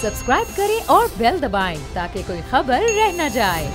Subscribe करें और bell दबाएं ताकि कोई खबर रह न जाए।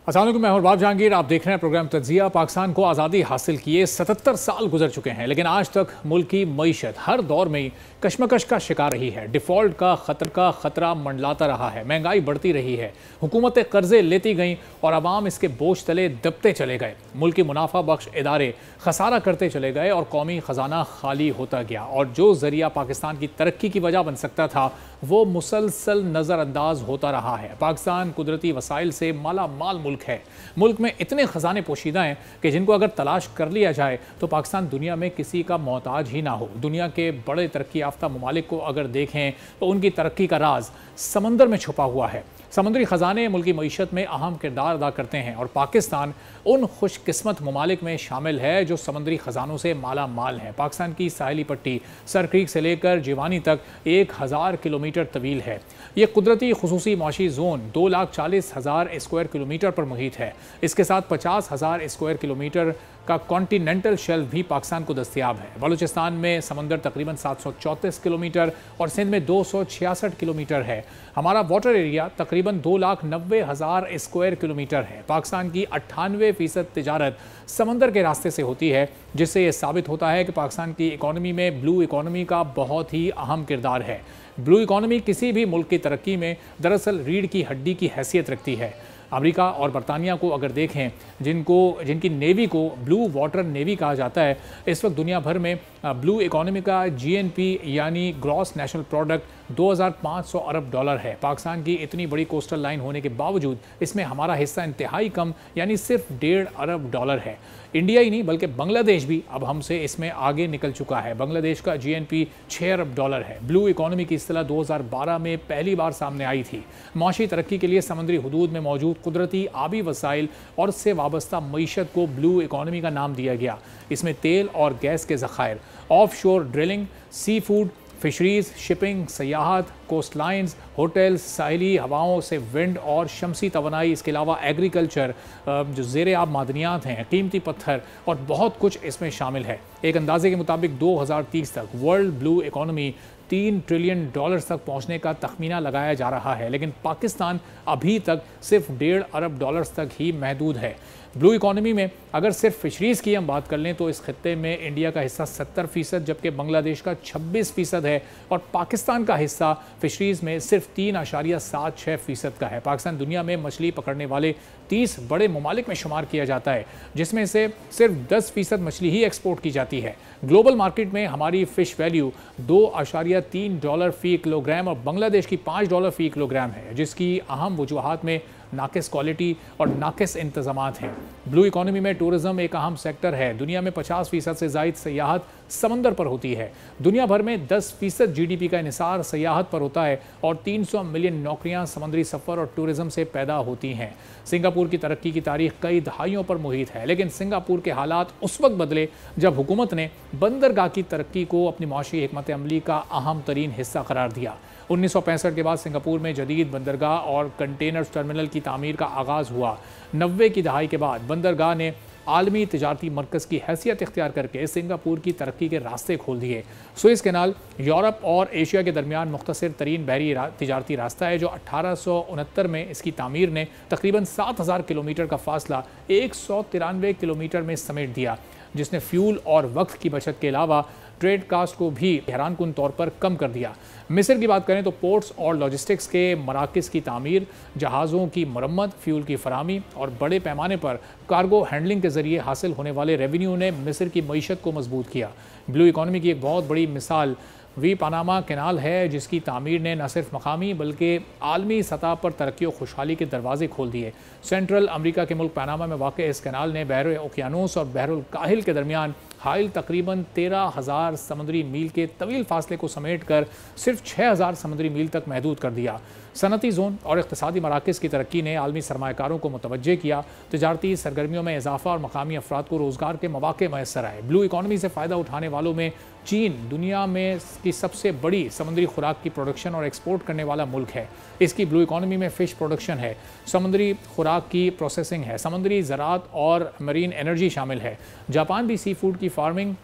अस्सलाम वालेकुम, मैं हूं बाब जहांगीर। आप देख रहे हैं प्रोग्राम तज्जिया। पाकिस्तान को आज़ादी हासिल किए 77 साल गुजर चुके हैं, लेकिन आज तक मुल्क की मईशत हर दौर में कशमकश का शिकार रही है। डिफ़ॉल्ट का खतरा मंडलाता रहा है, महंगाई बढ़ती रही है, हुकूमतें कर्जे लेती गईं और आवाम इसके बोझ तले दबते चले गए। मुल्क की मुनाफा बख्श इदारे खसारा करते चले गए और कौमी ख़जाना खाली होता गया, और जो ज़रिया पाकिस्तान की तरक्की की वजह बन सकता था वो मुसलसल नज़रअंदाज होता रहा है। पाकिस्तान कुदरती वसाइल से माला माल मुल्क है। मुल्क में इतने खजाने पोशीदा हैं कि जिनको अगर तलाश कर लिया जाए तो पाकिस्तान दुनिया में किसी का मोहताज ही ना हो। दुनिया के बड़े तरक्की याफ्ता ममालिक को अगर देखें तो उनकी तरक्की का राज समंदर में छुपा हुआ है। समुद्री ख़जाने मुल्क की मईशत में अहम किरदार अदा करते हैं और पाकिस्तान उन खुशकिस्मत ममालिक में शामिल है जो समुद्री ख़जानों से माला माल है। पाकिस्तान की साहिली पट्टी सर क्रीक से लेकर जिवानी तक 1000 किलोमीटर तवील है। ये कुदरती खुसूसी माशी जोन 2,40,000 स्क्वायर किलोमीटर पर मुहित है। इसके साथ 50,000 स्क्वायर किलोमीटर का कॉन्टिनेंटल शेल्फ भी पाकिस्तान को दस्तयाब है। बलूचिस्तान में समंदर तकरीबन 734 किलोमीटर और सिंध में 266 किलोमीटर है। हमारा वाटर एरिया तकरीबन 2,90,000 स्क्वायर किलोमीटर है। पाकिस्तान की 98% तिजारत समंदर के रास्ते से होती है, जिससे ये साबित होता है कि पाकिस्तान की इकॉनमी में ब्लू इकॉनमी का बहुत ही अहम किरदार है। ब्लू इकॉनमी किसी भी मुल्क की तरक्की में दरअसल रीढ़ की हड्डी की हैसियत रखती है। अमेरिका और बरतानिया को अगर देखें, जिनकी नेवी को ब्लू वाटर नेवी कहा जाता है, इस वक्त दुनिया भर में ब्लू इकॉनमी का GNP यानी ग्रॉस नेशनल प्रोडक्ट 2,500 अरब डॉलर है। पाकिस्तान की इतनी बड़ी कोस्टल लाइन होने के बावजूद इसमें हमारा हिस्सा इंतहाई कम यानी सिर्फ 1.5 अरब डॉलर है। इंडिया ही नहीं बल्कि बांग्लादेश भी अब हमसे इसमें आगे निकल चुका है। बांग्लादेश का GNP 6 अरब डॉलर है। ब्लू इकॉनमी की इस्तिलाह 2012 में पहली बार सामने आई थी। माशी तरक्की के लिए समुद्री हुदूद में मौजूद कुदरती आबी वसाइल और उससे वाबस्ता मईशत को ब्लू इकॉनमी का नाम दिया गया। इसमें तेल और गैस के ज़खायर, offshore drilling, seafood, fisheries, shipping, सयाहत, कोस्ट लाइन्स, होटल्स, साहिली हवाओं से विंड और शमसी तवानाई, इसके अलावा एग्रीकल्चर, जो ज़ेर आब मादनियात हैं, कीमती पत्थर और बहुत कुछ इसमें शामिल है। एक अंदाजे के मुताबिक 2030 तक world blue economy 3 trillion dollars तक पहुंचने का तखमीना लगाया जा रहा है, लेकिन पाकिस्तान अभी तक सिर्फ 1.5 अरब डॉलर्स तक ही महदूद है। ब्लू इकॉनमी में अगर सिर्फ फिशरीज़ की हम बात कर लें तो इस खत्ते में इंडिया का हिस्सा 70%, जबकि बांग्लादेश का 26% है और पाकिस्तान का हिस्सा फिशरीज़ में सिर्फ 3.76% का है। पाकिस्तान दुनिया में मछली पकड़ने वाले 30 बड़े ममालिक में शुमार किया जाता है, जिसमें से सिर्फ 10% मछली ही एक्सपोर्ट की जाती है। ग्लोबल मार्केट में हमारी फ़िश वैल्यू $2.3 फ़ी किलोग्राम और बांग्लादेश की $5 फ़ी किलोग्राम है, जिसकी अहम वजूहात में नाकिस क्वालिटी और नाकिस इंतज़ामात हैं। ब्लू इकॉनमी में टूरिज़म एक अहम सेक्टर है। दुनिया में 50% से ज़ायद सयाहत समंदर पर होती है। दुनिया भर में 10% GDP का इन्हिसार सयाहत पर होता है और 300 मिलियन नौकरियां समुद्री सफ़र और टूरिज़म से पैदा होती हैं। सिंगापुर की तरक्की की तारीख कई दहाइयों पर मुहित है, लेकिन सिंगापुर के हालात उस वक्त बदले जब हुकूमत ने बंदरगाह की तरक्की को अपनी माशी हिकमत अमली का अहम तरीन हिस्सा करार दिया। 1965 के बाद सिंगापुर में जदीद बंदरगाह और कंटेनर टर्मिनल की तामीर का आगाज़ हुआ। 90 की दहाई के बाद बंदरगाह ने आलमी तिजारती मरकज़ की हैसियत इख्तियार करके सिंगापुर की तरक्की के रास्ते खोल दिए। सुएज़ कैनाल यूरोप और एशिया के दरमियान मुख्तसर तरीन बहरी तिजारती रास्ता है, जो 1869 में इसकी तामीर ने तकरीबन 7,000 किलोमीटर का फासला 193 किलोमीटर में समेट दिया, जिसने फ्यूल और वक्त की बचत के अलावा ट्रेड कास्ट को भी हैरानकुन तौर पर कम कर दिया। मिस्र की बात करें तो पोर्ट्स और लॉजिस्टिक्स के मराकज़ की तामीर, जहाज़ों की मरम्मत, फ्यूल की फराहमी और बड़े पैमाने पर कार्गो हैंडलिंग के ज़रिए हासिल होने वाले रेवेन्यू ने मिस्र की मईशत को मजबूत किया। ब्लू इकॉनमी की एक बहुत बड़ी मिसाल पनामा कैनाल है, जिसकी तामीर ने न सिर्फ मकामी बल्कि आलमी सतह पर तरक्की और खुशहाली के दरवाजे खोल दिए। सेंट्रल अमेरिका के मुल्क पनामा में वाक़ इस कैनाल ने बहर ओकियानूस और बहरुल काहिल के दरमियान हाइल तकरीबन 13,000 समुद्री मील के तवील फासले को समेटकर सिर्फ 6,000 समुद्री मील तक महदूद कर दिया। सनती जोन और इक़्तिसादी मराकज़ की तरक्की ने आलमी सरमाकारों को मुतवज्जे किया, तजारती सरगर्मियों में इजाफा और मकामी अफराद को रोज़गार के मौक़े मैसर आए। ब्लू इकॉनमी से फ़ायदा उठाने वालों में चीन दुनिया में की सबसे बड़ी समुद्री खुराक की प्रोडक्शन और एक्सपोर्ट करने वाला मुल्क है। इसकी ब्लू इकॉनमी में फ़िश प्रोडक्शन है, समुद्री खुराक की प्रोसेसिंग है, समुद्री ज़राअत और मरीन एनर्जी शामिल है। जापान भी सी फूड की फार्मिंग,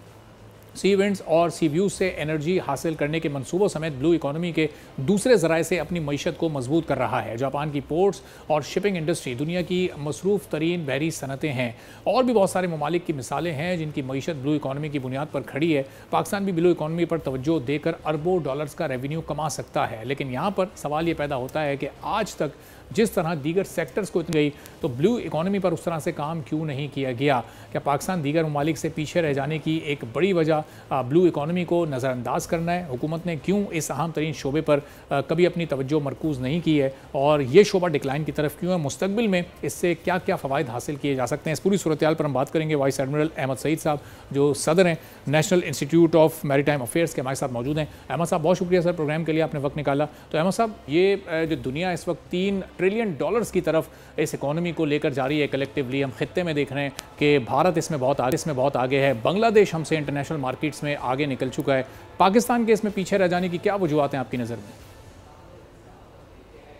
सी विंड्स और सी व्यूज से एनर्जी हासिल करने के मंसूबों समेत ब्लू इकॉनमी के दूसरे ज़राए से अपनी मईशत को मजबूत कर रहा है। जापान की पोर्ट्स और शिपिंग इंडस्ट्री दुनिया की मसरूफ़ तरीन बहरी सनतें हैं। और भी बहुत सारे ममालिक की मिसालें हैं जिनकी मईशत ब्लू इकॉनमी की बुनियाद पर खड़ी है। पाकिस्तान भी ब्लू इकॉनमी पर तवज्जो देकर अरबों डॉलर्स का रेवेन्यू कमा सकता है, लेकिन यहाँ पर सवाल ये पैदा होता है कि आज तक जिस तरह दीगर सेक्टर्स को इतनी गई तो ब्लू इकॉनमी पर उस तरह से काम क्यों नहीं किया गया? क्या पाकिस्तान दीगर ममालिक से पीछे रह जाने की एक बड़ी वजह ब्लू इकॉनमी को नज़रअंदाज करना है? हुकूमत ने क्यों इस अहम तरीन शोबे पर कभी अपनी तवज्जो मरकूज़ नहीं की है और ये शोबा डिक्लाइन की तरफ क्यों है? मुस्तकबिल में इससे क्या क्या फ़वाइद हासिल किए जा सकते हैं? इस पूरी सूरत हाल पर हम बात करेंगे। वाइस एडमिरल अहमद सईद साहब जो सदर हैं national institute of maritime affairs के, हमारे साथ मौजूद हैं। अहमद साहब बहुत शुक्रिया सर प्रोग्राम के लिए, आपने वक्त निकाला। तो अहमद साहब, ये जो दुनिया इस वक्त $3 ट्रिलियन की तरफ इस इकोनॉमी को लेकर जा रही है कलेक्टिवली, हम खित्ते में देख रहे हैं कि भारत इसमें बहुत आगे है, बांग्लादेश हमसे इंटरनेशनल मार्केट्स में आगे निकल चुका है। पाकिस्तान के इसमें पीछे रह जाने की क्या वजूहत हैं आपकी नज़र में?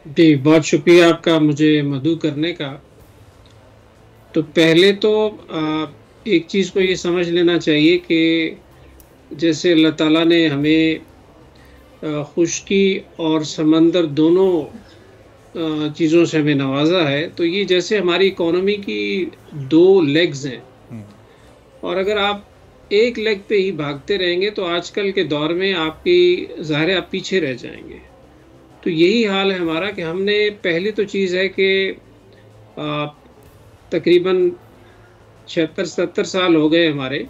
जी, बहुत शुक्रिया आपका मुझे मदऊ करने का। तो पहले तो एक चीज़ को ये समझ लेना चाहिए कि जैसे अल्लाह ताला ने हमें खुश्की और समंदर दोनों चीज़ों से हमें नवाजा है, तो ये जैसे हमारी इकोनॉमी की 2 लेग्स हैं, और अगर आप एक लेग पे ही भागते रहेंगे तो आजकल के दौर में आपकी ज़ाहिर है आप पीछे रह जाएंगे। तो यही हाल है हमारा कि हमने पहली तो चीज़ है कि तकरीबन 76-77 साल हो गए हमारे,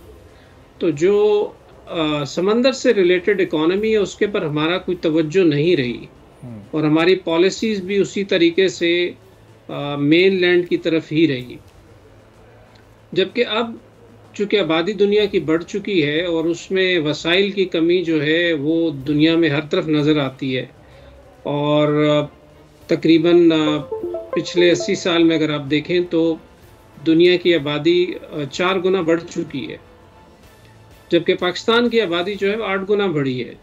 तो जो समंदर से रिलेटेड इकोनॉमी है उसके पर हमारा कोई तवज्जो नहीं रही और हमारी पॉलिसीज़ भी उसी तरीके से मेन लैंड की तरफ ही रही। जबकि अब चूँकि आबादी दुनिया की बढ़ चुकी है और उसमें वसाइल की कमी जो है वो दुनिया में हर तरफ नज़र आती है, और तकरीबन पिछले 80 साल में अगर आप देखें तो दुनिया की आबादी 4 गुना बढ़ चुकी है, जबकि पाकिस्तान की आबादी जो है 8 गुना बढ़ी है।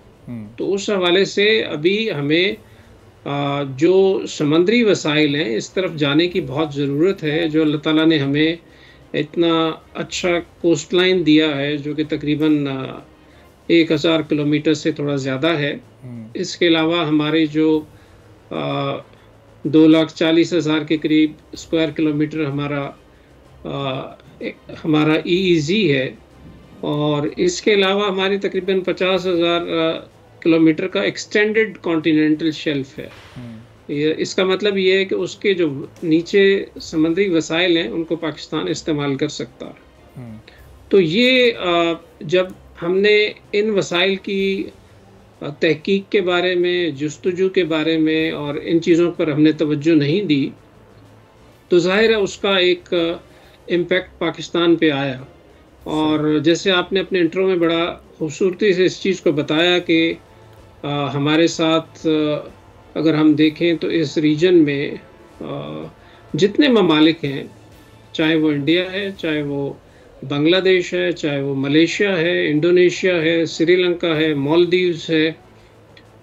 तो उस हवाले से अभी हमें जो समंदरी वसाइल हैं इस तरफ जाने की बहुत ज़रूरत है। जो अल्लाह ताला ने हमें इतना अच्छा कोस्ट लाइन दिया है जो कि तकरीबन 1000 किलोमीटर से थोड़ा ज़्यादा है। इसके अलावा हमारे जो 2,40,000 के करीब स्क्वायर किलोमीटर हमारा EEZ है, और इसके अलावा हमारी तकरीबन 50,000 किलोमीटर का एक्सटेंडेड कॉन्टिनेंटल शेल्फ है। इसका मतलब ये है कि उसके जो नीचे समुद्री वसाइल हैं उनको पाकिस्तान इस्तेमाल कर सकता है। तो ये जब हमने इन वसाइल की तहकीक के बारे में, जुस्तजू के बारे में और इन चीज़ों पर हमने तवज्जो नहीं दी, तो ज़ाहिर है उसका एक इम्पेक्ट पाकिस्तान पे आया। और जैसे आपने अपने इंट्रो में बड़ा खूबसूरती से इस चीज़ को बताया कि हमारे साथ अगर हम देखें तो इस रीजन में जितने ममालिक हैं, चाहे वो इंडिया है, चाहे वो बांग्लादेश है, चाहे वो मलेशिया है, इंडोनेशिया है, श्रीलंका है, मालदीव्स है,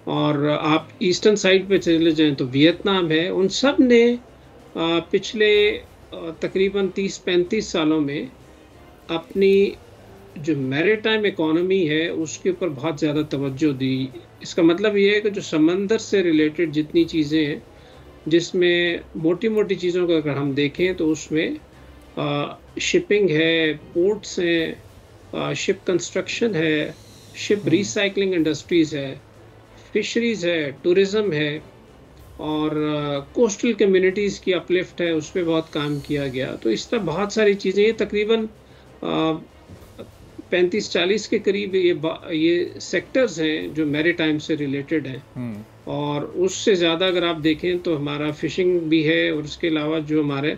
और आप ईस्टर्न साइड पे चले जाएं तो वियतनाम है, उन सब ने पिछले तकरीबन 30-35 सालों में अपनी जो मैरीटाइम इकोनॉमी है उसके ऊपर बहुत ज़्यादा तवज्जो दी। इसका मतलब ये है कि जो समंदर से रिलेटेड जितनी चीज़ें हैं, जिसमें मोटी मोटी चीज़ों को अगर हम देखें तो उसमें शिपिंग है, पोर्ट्स हैं, शिप कंस्ट्रक्शन है, शिप रिसाइकलिंग इंडस्ट्रीज़ है, फिशरीज़ है, टूरिज़म है, और कोस्टल कम्युनिटीज़ की अपलिफ्ट है, उस पर बहुत काम किया गया। तो इस तरह बहुत सारी चीज़ें, ये तकरीबन 35-40 के करीब ये सेक्टर्स हैं जो मैरीटाइम से रिलेटेड हैं। और उससे ज़्यादा अगर आप देखें तो हमारा फिशिंग भी है, और उसके अलावा जो हमारे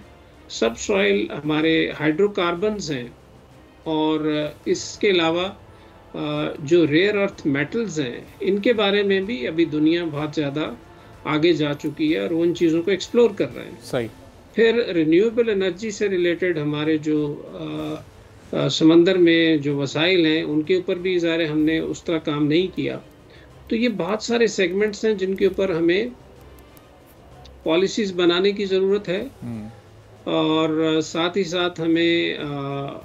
सब सॉइल, हमारे हाइड्रोकार्बन्स हैं, और इसके अलावा जो रेयर अर्थ मेटल्स हैं, इनके बारे में भी अभी दुनिया बहुत ज़्यादा आगे जा चुकी है और उन चीज़ों को एक्सप्लोर कर रहे हैं। सही। फिर रिन्यूएबल एनर्जी से रिलेटेड हमारे जो समंदर में जो वसाइल हैं, उनके ऊपर भी ज़ाहिर हमने उस तरह काम नहीं किया। तो ये बहुत सारे सेगमेंट्स हैं जिनके ऊपर हमें पॉलिसीज़ बनाने की ज़रूरत है और साथ ही साथ हमें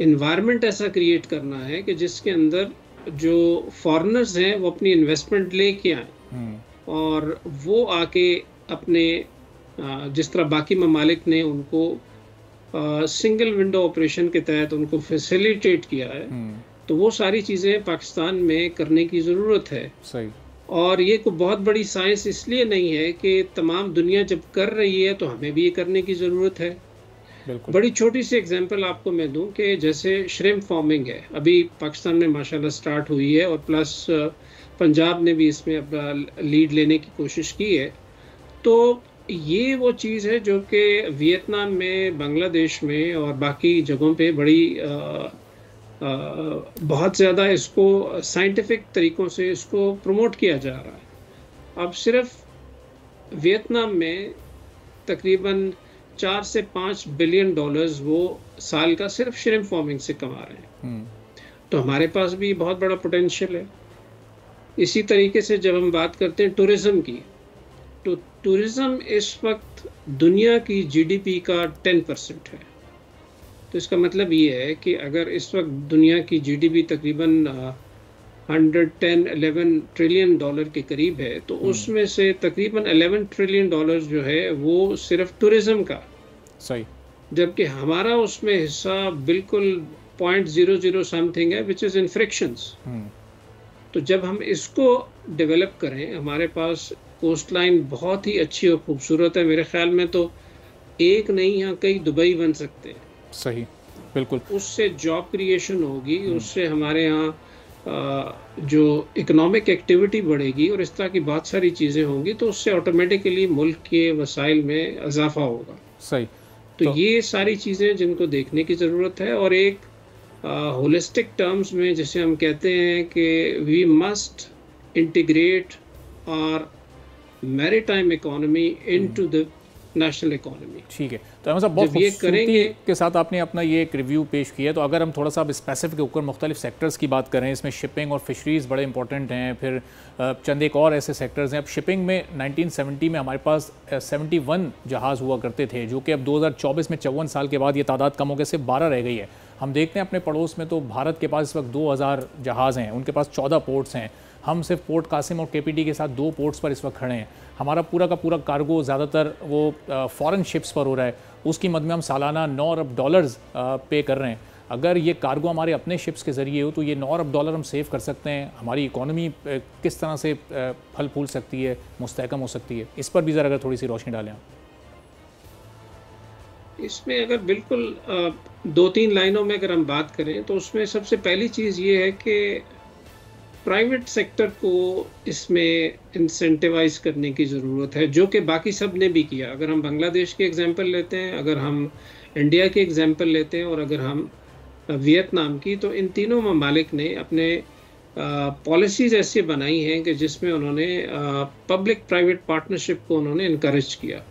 इन्वायरमेंट ऐसा क्रिएट करना है कि जिसके अंदर जो फॉरेनर्स हैं वो अपनी इन्वेस्टमेंट लेके आए और वो आके अपने जिस तरह बाकी ममालिक ने उनको सिंगल विंडो ऑपरेशन के तहत उनको फैसिलिटेट किया है, तो वो सारी चीज़ें पाकिस्तान में करने की ज़रूरत है। सही। और ये कोई बहुत बड़ी साइंस इसलिए नहीं है कि तमाम दुनिया जब कर रही है तो हमें भी ये करने की ज़रूरत है। बिल्कुल। बड़ी छोटी सी एग्जांपल आपको मैं दूं कि जैसे श्रिम्प फार्मिंग है, अभी पाकिस्तान में माशाल्लाह स्टार्ट हुई है और प्लस पंजाब ने भी इसमें अपना लीड लेने की कोशिश की है। तो ये वो चीज़ है जो कि वियतनाम में, बांग्लादेश में और बाकी जगहों पे बड़ी बहुत ज़्यादा इसको साइंटिफिक तरीक़ों से इसको प्रमोट किया जा रहा है। अब सिर्फ वियतनाम में तकरीबन 4 से 5 बिलियन डॉलर्स वो साल का सिर्फ श्रिम्प फार्मिंग से कमा रहे हैं। तो हमारे पास भी बहुत बड़ा पोटेंशियल है। इसी तरीके से जब हम बात करते हैं टूरिज़्म की, तो टूरिज़्म इस वक्त दुनिया की जीडीपी का 10% है। तो इसका मतलब ये है कि अगर इस वक्त दुनिया की जीडीपी तकरीबन 111 ट्रिलियन डॉलर के करीब है, तो उसमें से तकरीबन 11 ट्रिलियन डॉलर जो है वो सिर्फ टूरिज़्म का। सही। जबकि हमारा उसमें हिस्सा बिल्कुल 0.00 समथिंग है, विच इज़ इन फ्रिक्शंस। तो जब हम इसको डेवलप करें, हमारे पास कोस्ट लाइन बहुत ही अच्छी और खूबसूरत है। मेरे ख्याल में तो एक नहीं, यहाँ कई दुबई बन सकते हैं। सही। बिल्कुल। उससे जॉब क्रिएशन होगी, उससे हमारे यहाँ जो इकोनॉमिक एक्टिविटी बढ़ेगी और इस तरह की बहुत सारी चीज़ें होंगी, तो उससे ऑटोमेटिकली मुल्क के वसाइल में इजाफा होगा। सही। तो ये सारी चीज़ें जिनको देखने की ज़रूरत है और एक होलिस्टिक टर्म्स में जिसे हम कहते हैं कि वी मस्ट इंटीग्रेट और maritime economy into the national economy. ठीक है। तो अहमद साहब, बहुत खूबसूरती के साथ आपने अपना ये एक रिव्यू पेश किया। तो अगर हम थोड़ा सा अब स्पेसिफिक ऊपर मुख्तलिफ सेक्टर्स की बात करें, इसमें शिपिंग और फिशरीज़ बड़े इंपॉर्टेंट हैं, फिर चंद एक और ऐसे सेक्टर्स हैं। अब शिपिंग में 1970 में हमारे पास 71 जहाज़ हुआ करते थे, जो कि अब 2024 में 54 साल के बाद ये तादाद कम होकर सिर्फ 12 रह गई है। हम देखते हैं अपने पड़ोस में तो भारत के पास इस वक्त 2000 जहाज़ हैं, उनके पास 14 पोर्ट्स हैं। हम सिर्फ पोर्ट कासिम और केपीटी के साथ 2 पोर्ट्स पर इस वक्त खड़े हैं। हमारा पूरा का पूरा कार्गो ज़्यादातर वो फॉरेन शिप्स पर हो रहा है, उसकी मद में हम सालाना 9 अरब डॉलर्स पे कर रहे हैं। अगर ये कार्गो हमारे अपने शिप्स के ज़रिए हो तो ये 9 अरब डॉलर हम सेव कर सकते हैं। हमारी इकोनॉमी किस तरह से फल फूल सकती है, मुस्तहकम हो सकती है, इस पर भी ज़रा अगर थोड़ी सी रोशनी डालें आप। इसमें अगर बिल्कुल 2-3 लाइनों में अगर हम बात करें तो उसमें सबसे पहली चीज़ ये है कि प्राइवेट सेक्टर को इसमें इंसेंटिवाइज करने की ज़रूरत है, जो कि बाकी सब ने भी किया। अगर हम बांग्लादेश के एग्जांपल लेते हैं, अगर हम इंडिया के एग्जांपल लेते हैं और अगर हम वियतनाम की, तो इन तीनों ममालिक ने अपने पॉलिसीज़ ऐसी बनाई हैं कि जिसमें उन्होंने पब्लिक प्राइवेट पार्टनरशिप को उन्होंने इनकरेज किया।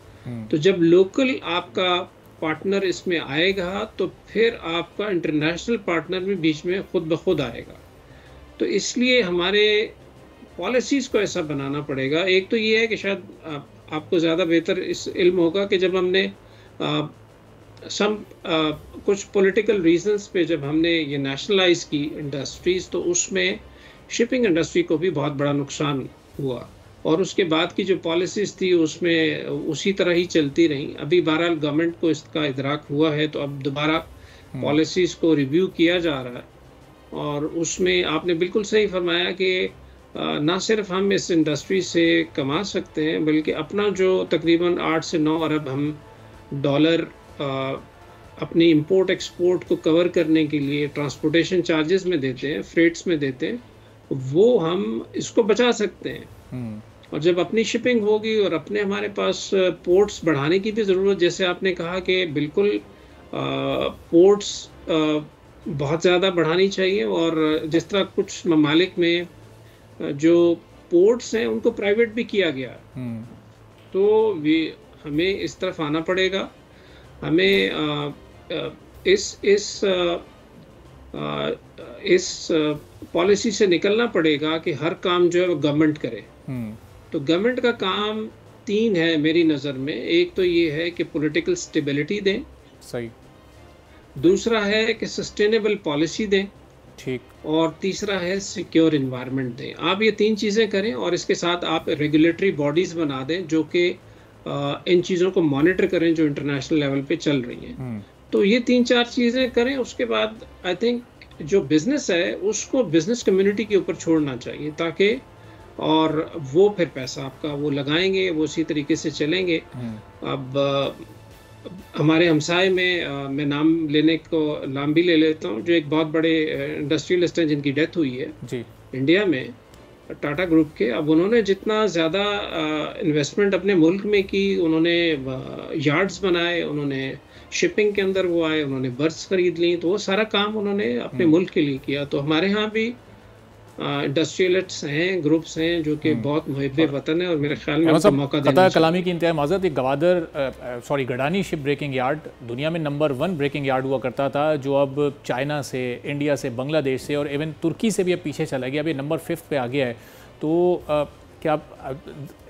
तो जब लोकल आपका पार्टनर इसमें आएगा तो फिर आपका इंटरनेशनल पार्टनर भी बीच में खुद ब खुद आएगा। तो इसलिए हमारे पॉलिसीज़ को ऐसा बनाना पड़ेगा। एक तो ये है कि शायद आपको ज़्यादा बेहतर इस इल्म होगा कि जब हमने कुछ पॉलिटिकल रीजंस पे जब हमने ये नेशनलाइज की इंडस्ट्रीज़, तो उसमें शिपिंग इंडस्ट्री को भी बहुत बड़ा नुकसान हुआ और उसके बाद की जो पॉलिसीज़ थी उसमें उसी तरह ही चलती रहीं। अभी बहरहाल गवर्नमेंट को इसका इदराक हुआ है, तो अब दोबारा पॉलिसीज़ को रिव्यू किया जा रहा है और उसमें आपने बिल्कुल सही फरमाया कि ना सिर्फ हम इस इंडस्ट्री से कमा सकते हैं, बल्कि अपना जो तकरीबन 8 से 9 अरब हम डॉलर अपनी इंपोर्ट एक्सपोर्ट को कवर करने के लिए ट्रांसपोर्टेशन चार्जेस में देते हैं, फ्रेट्स में देते हैं, वो हम इसको बचा सकते हैं। और जब अपनी शिपिंग होगी और अपने हमारे पास पोर्ट्स बढ़ाने की भी ज़रूरत, जैसे आपने कहा कि बिल्कुल पोर्ट्स बहुत ज़्यादा बढ़ानी चाहिए। और जिस तरह कुछ ममालिक में जो पोर्ट्स हैं उनको प्राइवेट भी किया गया, तो हमें इस तरफ आना पड़ेगा। हमें इस पॉलिसी से निकलना पड़ेगा कि हर काम जो है वो गवर्नमेंट करे। तो गवर्नमेंट का काम 3 है मेरी नज़र में। एक तो ये है कि पॉलिटिकल स्टेबिलिटी दें, सही। दूसरा है कि सस्टेनेबल पॉलिसी दें, ठीक। और तीसरा है सिक्योर इन्वायरमेंट दें। आप ये 3 चीज़ें करें और इसके साथ आप रेगुलेटरी बॉडीज़ बना दें जो कि इन चीज़ों को मॉनिटर करें जो इंटरनेशनल लेवल पे चल रही हैं। तो ये 3-4 चीज़ें करें, उसके बाद आई थिंक जो बिज़नेस है उसको बिज़नेस कम्युनिटी के ऊपर छोड़ना चाहिए, ताकि और वो फिर पैसा आपका वो लगाएंगे, वो उसी तरीके से चलेंगे। अब हमारे हमसाए में मैं नाम भी ले लेता हूँ, जो एक बहुत बड़े इंडस्ट्रियलिस्ट हैं जिनकी डेथ हुई है जी इंडिया में, टाटा ग्रुप के। अब उन्होंने जितना ज़्यादा इन्वेस्टमेंट अपने मुल्क में की, उन्होंने यार्ड्स बनाए, उन्होंने शिपिंग के अंदर वो आए, उन्होंने बर्थ्स खरीद ली, तो वो सारा काम उन्होंने अपने मुल्क के लिए किया। तो हमारे यहाँ भी इंडस्ट्रियलिस्ट्स हैं, ग्रुप्स हैं जो कि बहुत मुहिब्बे वतन है, और मेरे ख्याल में उनको मौका देना चाहिए। कलामी की इंतहा माज़रत, एक गडानी शिप ब्रेकिंग यार्ड दुनिया में नंबर 1 ब्रेकिंग यार्ड हुआ करता था, जो अब चाइना से, इंडिया से, बांग्लादेश से और इवन तुर्की से भी अब पीछे चला गया, अब ये नंबर 5 पे आ गया है। तो क्या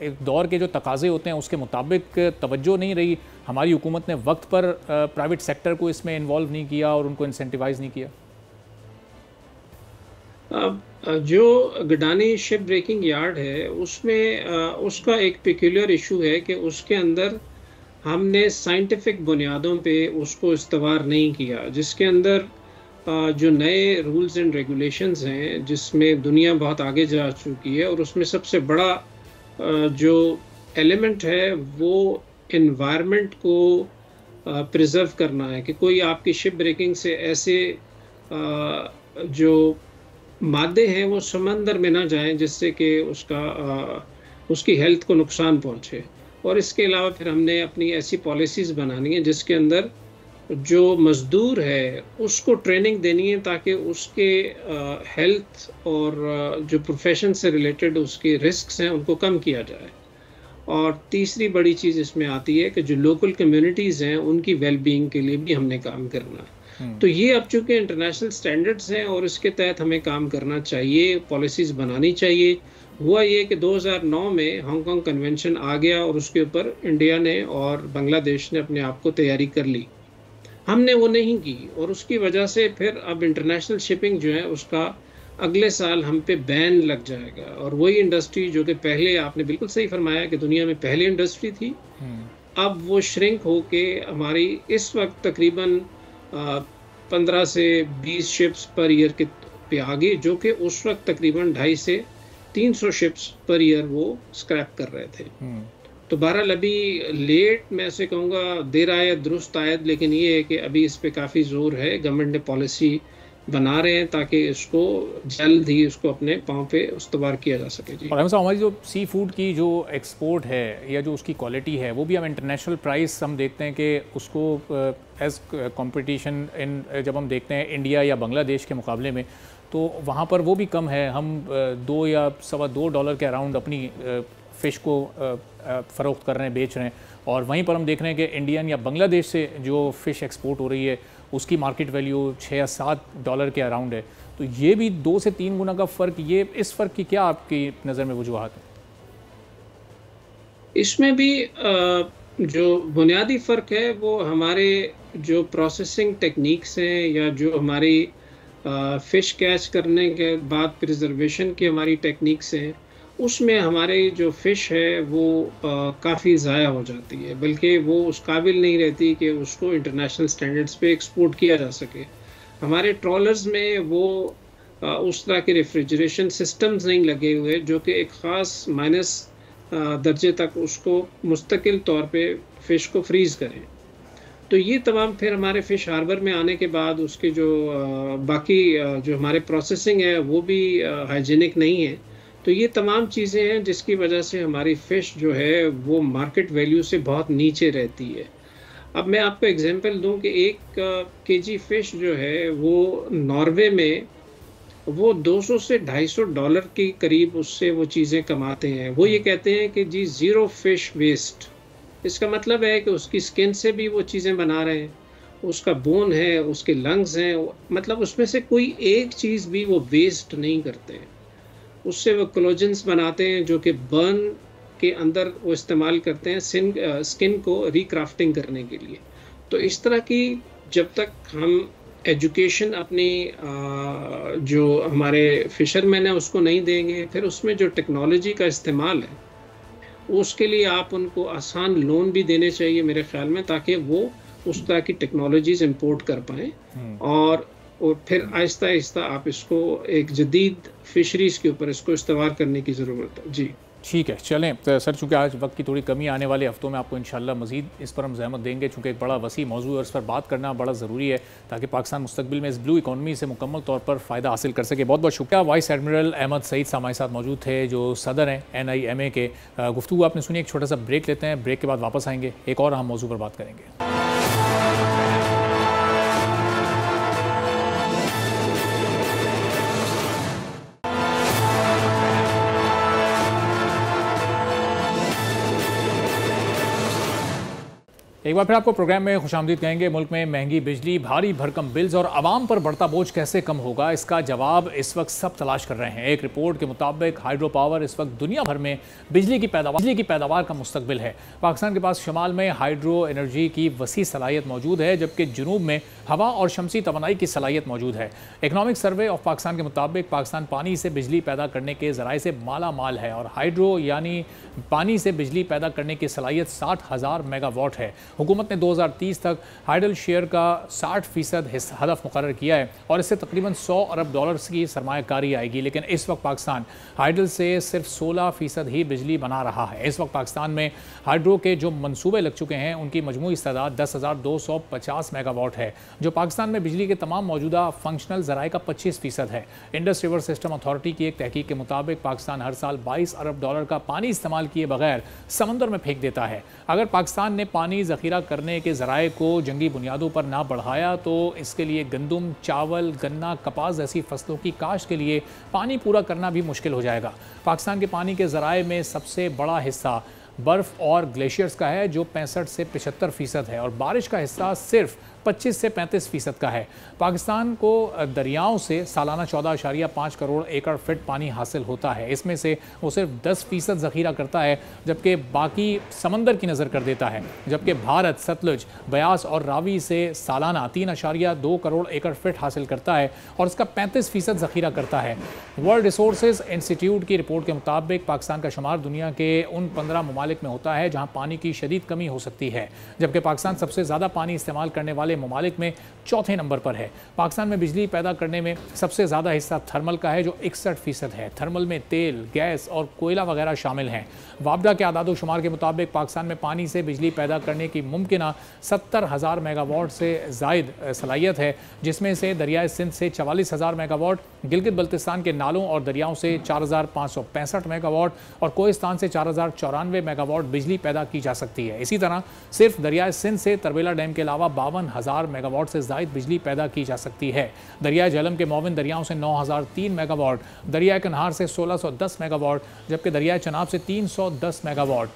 एक दौर के जो तकाजे होते हैं उसके मुताबिक तवज्जो नहीं रही, हमारी हुकूमत ने वक्त पर प्राइवेट सेक्टर को इसमें इन्वॉल्व नहीं किया और उनको इंसेंटिवाइज नहीं किया? जो गडानी शिप ब्रेकिंग यार्ड है उसमें उसका एक पेक्यूलियर इशू है कि उसके अंदर हमने साइंटिफिक बुनियादों पे उसको इस्तवार नहीं किया, जिसके अंदर जो नए रूल्स एंड रेगुलेशंस हैं जिसमें दुनिया बहुत आगे जा चुकी है, और उसमें सबसे बड़ा जो एलिमेंट है वो एनवायरनमेंट को प्रिजर्व करना है, कि कोई आपकी शिप ब्रेकिंग से ऐसे जो मादे हैं वो समंदर में ना जाएं जिससे कि उसकी हेल्थ को नुकसान पहुंचे। और इसके अलावा फिर हमने अपनी ऐसी पॉलिसीज़ बनानी है जिसके अंदर जो मज़दूर है उसको ट्रेनिंग देनी है, ताकि उसके हेल्थ और जो प्रोफेशन से रिलेटेड उसके रिस्क्स हैं उनको कम किया जाए। और तीसरी बड़ी चीज़ इसमें आती है कि जो लोकल कम्युनिटीज़ हैं उनकी वेलबींग के लिए भी हमने काम करना है। तो ये अब चूंकि इंटरनेशनल स्टैंडर्ड्स हैं और इसके तहत हमें काम करना चाहिए, पॉलिसीज़ बनानी चाहिए। हुआ ये कि 2009 में हांगकांग कन्वेंशन आ गया और उसके ऊपर इंडिया ने और बांग्लादेश ने अपने आप को तैयारी कर ली, हमने वो नहीं की, और उसकी वजह से फिर अब इंटरनेशनल शिपिंग जो है उसका अगले साल हम पे बैन लग जाएगा। और वही इंडस्ट्री जो कि पहले आपने बिल्कुल सही फरमाया कि दुनिया में पहली इंडस्ट्री थी, अब वो श्रिंक होके हमारी इस वक्त तकरीबन 15 से 20 शिप्स पर ईयर के पे आ गई, जो कि उस वक्त तकरीबन 250 से 300 शिप्स पर ईयर वो स्क्रैप कर रहे थे। तो बहरहाल अभी लेट मैं ऐसे कहूँगा, देर आयत दुरुस्त आयत, लेकिन ये है कि अभी इस पे काफ़ी ज़ोर है, गवर्नमेंट ने पॉलिसी बना रहे हैं ताकि इसको जल्द ही उसको अपने पाँव पे उस्तवार किया जा सके। जी, और हमारी जो सी फूड की जो एक्सपोर्ट है या जो उसकी क्वालिटी है वो भी हम इंटरनेशनल प्राइस हम देखते हैं कि उसको एज कंपटीशन इन जब हम देखते हैं इंडिया या बांग्लादेश के मुकाबले में, तो वहाँ पर वो भी कम है। हम $2 या $2.25 के अराउंड अपनी फ़िश को फ़रोख्त कर रहे हैं, बेच रहे हैं, और वहीं पर हम देख रहे हैं कि इंडियन या बांग्लादेश से जो फ़िश एक्सपोर्ट हो रही है उसकी मार्केट वैल्यू $6 या $7 के अराउंड है। तो ये भी 2 से 3 गुना का फ़र्क, ये इस फ़र्क की क्या आपकी नज़र में वजूहात है? इसमें भी जो बुनियादी फ़र्क है वो हमारे जो प्रोसेसिंग टेक्निक्स हैं या जो हमारी फ़िश कैच करने के बाद प्रिजर्वेशन की हमारी टेक्निक्स हैं, उसमें हमारे जो फ़िश है वो काफ़ी ज़ाया हो जाती है, बल्कि वो उस काबिल नहीं रहती कि उसको इंटरनेशनल स्टैंडर्ड्स पे एक्सपोर्ट किया जा सके। हमारे ट्रॉलर्स में वो उस तरह के रेफ्रिजरेशन सिस्टम्स नहीं लगे हुए जो कि एक ख़ास माइनस दर्जे तक उसको मुस्तकिल तौर पे फ़िश को फ्रीज़ करें। तो ये तमाम फिर हमारे फ़िश हार्बर में आने के बाद उसके जो बाकी जो हमारे प्रोसेसिंग है वो भी हाइजीनिक नहीं है। तो ये तमाम चीज़ें हैं जिसकी वजह से हमारी फ़िश जो है वो मार्केट वैल्यू से बहुत नीचे रहती है। अब मैं आपको एग्जांपल दूं कि एक केजी फिश जो है वो नॉर्वे में वो 200 से $250 के करीब उससे वो चीज़ें कमाते हैं। वो ये कहते हैं कि जी ज़ीरो फिश वेस्ट। इसका मतलब है कि उसकी स्किन से भी वो चीज़ें बना रहे हैं, उसका बोन है, उसके लंग्स हैं, मतलब उसमें से कोई एक चीज़ भी वो वेस्ट नहीं करते हैं। उससे वो कोलेजन्स बनाते हैं जो कि बर्न के अंदर वो इस्तेमाल करते हैं स्किन को रिक्राफ्टिंग करने के लिए। तो इस तरह की जब तक हम एजुकेशन अपनी जो हमारे फिशरमैन हैं उसको नहीं देंगे, फिर उसमें जो टेक्नोलॉजी का इस्तेमाल है उसके लिए आप उनको आसान लोन भी देने चाहिए मेरे ख्याल में, ताकि वो उस तरह की टेक्नोलॉजीज इंपोर्ट कर पाएँ और फिर आहिस्ता आहिस्ता आप इसको एक जदीद फिशरीज़ के ऊपर इसको इस्तेमाल करने की ज़रूरत है। जी ठीक है, चलें तो सर, चूँकि आज वक्त की थोड़ी कमी, आने वाले हफ्तों में आपको इंशाल्लाह मज़ीद इस पर हम ज़हमत देंगे, चूँकि एक बड़ा वसी मौजू है और इस पर बात करना बड़ा ज़रूरी है ताकि पाकिस्तान मुस्तकबिल में इस ब्लू इकॉनमी से मुकम्मल तौर पर फ़ायदा हासिल कर सके। बहुत बहुत शुक्रिया। वाइस एडमिरल अहमद सईद साहब हमारे साथ मौजूद थे, जो सदर हैं NIMA के। गुफ्तगू आपने सुनी। एक छोटा सा ब्रेक लेते हैं, ब्रेक के बाद वापस आएंगे, एक और अहम मौजू पर बात करेंगे। एक बार फिर आपको प्रोग्राम में खुशामदीद कहेंगे। मुल्क में महंगी बिजली, भारी भरकम बिल्स और आवाम पर बढ़ता बोझ कैसे कम होगा, इसका जवाब इस वक्त सब तलाश कर रहे हैं। एक रिपोर्ट के मुताबिक हाइड्रो पावर इस वक्त दुनिया भर में बिजली की पैदावार का मुस्तकबिल है। पाकिस्तान के पास शुमाल में हाइड्रो एनर्जी की वसी सलाहियत मौजूद है, जबकि जुनूब में हवा और शमसी तवानाई की सलाहियत मौजूद है। इकनॉमिक सर्वे ऑफ पाकिस्तान के मुताबिक पाकिस्तान पानी से बिजली पैदा करने के ज़राए से माला माल है और हाइड्रो यानी पानी से बिजली पैदा करने की सलाहियत 60,000 मेगावाट है। हुकूमत ने 2030 तक हाइडल शेयर का 60% हदफ मुकर्रर किया है और इससे तकरीबन $100 अरब की सरमायाकारी आएगी, लेकिन इस वक्त पाकिस्तान हाइडल से सिर्फ 16% ही बिजली बना रहा है। इस वक्त पाकिस्तान में हाइड्रो के जो मंसूबे लग चुके हैं उनकी मजमूई इस्तेदाद 10,250 मेगावाट है, जो पाकिस्तान में बिजली के तमाम मौजूदा फंक्शनल ज़राए का 25% है। इंडस रिवर सिस्टम अथॉरिटी की एक तहकीक के मुताबिक पाकिस्तान हर साल $22 अरब का पानी इस्तेमाल किए बगैर समंदर में फेंक देता है। अगर पाकिस्तान ने पानी ज़ख़ीरा करने के ज़राए को जंगी बुनियादों पर ना बढ़ाया तो इसके लिए गंदम, चावल, गन्ना, कपास जैसी फसलों की काश्त के लिए पानी पूरा करना भी मुश्किल हो जाएगा। पाकिस्तान के पानी के ज़राए में सबसे बड़ा हिस्सा बर्फ़ और ग्लेशियर्स का है, जो 65 से 75% है, और बारिश का हिस्सा सिर्फ 25 से 35% का है। पाकिस्तान को दरियाओं से सालाना 14.5 करोड़ एकड़ फिट पानी हासिल होता है। इसमें से वो सिर्फ 10% ज़ख़ीरा करता है, जबकि बाकी समंदर की नज़र कर देता है। जबकि भारत सतलुज, ब्यास और रावी से सालाना 3.2 करोड़ एकड़ फिट हासिल करता है और इसका 35% ज़ख़ीरा करता है। वर्ल्ड रिसोर्सेज इंस्टीट्यूट की रिपोर्ट के मुताबिक पाकिस्तान का शुमार दुनिया के उन 15 ममालिक में होता है जहाँ पानी की शदीद कमी हो सकती है, जबकि पाकिस्तान सबसे ज़्यादा पानी इस्तेमाल करने वाले ममालिक में चौथे नंबर पर है। पाकिस्तान में बिजली पैदा करने में सबसे ज़्यादा हिस्सा थर्मल का है, जो 61% है। थर्मल में तेल, गैस और कोयला वगैरह शामिल हैं। वापडा के आदाद शुमार के मुताबिक पाकिस्तान में पानी से बिजली पैदा करने की मुमकिना 70,000 मेगावाट से ज़ायद सलाहियत है, जिसमें से दरियाए सिंध से 44,000 मेगावाट, गिलगित बल्तिस्तान के नालों और दरियाओं से 4,565 मेगावाट और कोहिस्तान से 4,094 मेगावाट बिजली पैदा की जा सकती है। इसी तरह सिर्फ दरियाए सिंध से तरबेला डैम के अलावा 52,000 मेगावाट से ज़ायद बिजली पैदा की जा सकती है। दरियाए झेलम के मोविन दरियाओं से 9,003 मेगावाट, दरियाए कन्हार से 1,610 मेगावाट, जबकि दरियाए चनाब से 310 मेगावाट,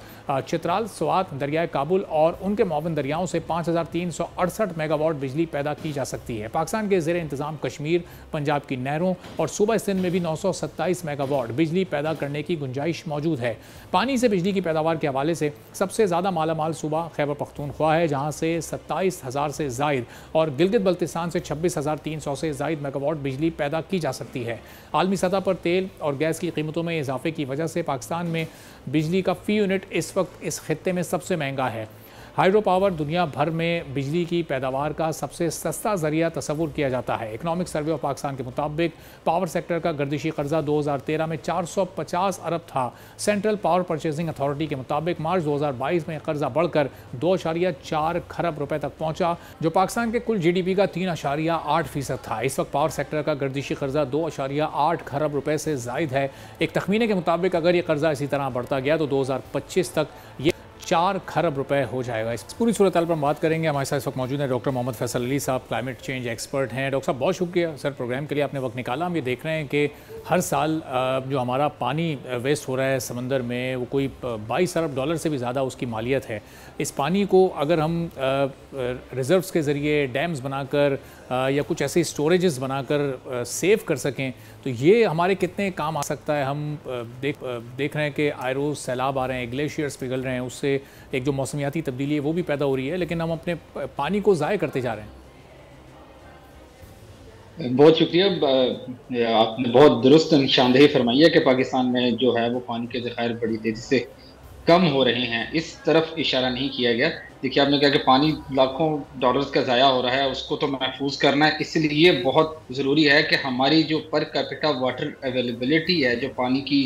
चित्राल, स्वात, दरियाए काबुल और उनके मोविन दरियाओं से 5,368 मेगावाट बिजली पैदा की जा सकती है। पाकिस्तान के ज़ेर इंतज़ाम कश्मीर, पंजाब की नहरों और सूबा सिंध में भी 927 मेगावाट बिजली पैदा करने की गुंजाइश मौजूद है। पानी से बिजली की पैदावार के हवाले से सबसे ज़्यादा मालामाल सूबा खैबर पख्तूनख्वा है, जहाँ से 27,000 से ज़ायद और गिलगित बल्तिस्तान से 26,300 से ज़ायद मेगावाट बिजली पैदा की जा सकती है। आलमी सतह पर तेल और गैस की कीमतों में इजाफे की वजह से पाकिस्तान में बिजली का फ़ी यूनिट इस वक्त इस खित्ते में सबसे महंगा है। हाइड्रो पावर दुनिया भर में बिजली की पैदावार का सबसे सस्ता जरिया तस्वुर किया जाता है। इकनॉमिक सर्वे ऑफ पाकिस्तान के मुताबिक पावर सेक्टर का गर्दिशी कर्जा 2013 में 450 अरब था। सेंट्रल पावर परचेजिंग अथॉरिटी के मुताबिक मार्च 2022 में कर्जा बढ़कर 2.4 खरब रुपए तक पहुंचा, जो पाकिस्तान के कुल GDP का 3.8% था। इस वक्त पावर सेक्टर का गर्दिशी कर्जा 2.8 खरब रुपए से जायद है। एक तखमीने के मुताबिक अगर ये कर्जा इसी तरह बढ़ता गया तो 2025 तक ये 4 खरब रुपए हो जाएगा। इस पूरी सूरत हाल पर हम बात करेंगे। हमारे साथ इस वक्त मौजूद हैं डॉक्टर मोहम्मद फैसल अली साहब, क्लाइमेट चेंज एक्सपर्ट हैं। डॉक्टर साहब बहुत शुक्रिया सर, प्रोग्राम के लिए आपने वक्त निकाला। हम ये देख रहे हैं कि हर साल जो हमारा पानी वेस्ट हो रहा है समंदर में, वो कोई 22 अरब डॉलर से भी ज़्यादा उसकी मालियत है। इस पानी को अगर हम रिजर्व्स के ज़रिए डैम्स बनाकर या कुछ ऐसे स्टोरेजेस बनाकर सेव कर सकें तो ये हमारे कितने काम आ सकता है। हम देख रहे हैं कि आए रोज़ सैलाब आ रहे हैं, ग्लेशियर्स पिघल रहे हैं, उससे एक जो मौसमियाती तब्दीली है वो भी पैदा हो रही है, लेकिन हम अपने पानी को ज़ाय करते जा रहे हैं। बहुत शुक्रिया। आपने बहुत दुरुस्त निशानदेही फरमाई है कि पाकिस्तान में जो है वो पानी के ज़खायर बड़ी तेज़ी से कम हो रहे हैं, इस तरफ इशारा नहीं किया गया। देखिए, आपने कहा कि पानी लाखों डॉलर्स का ज़ाया हो रहा है, उसको तो महफूज करना है, इसलिए बहुत ज़रूरी है कि हमारी जो पर कैपिटा वाटर अवेलेबिलिटी है, जो पानी की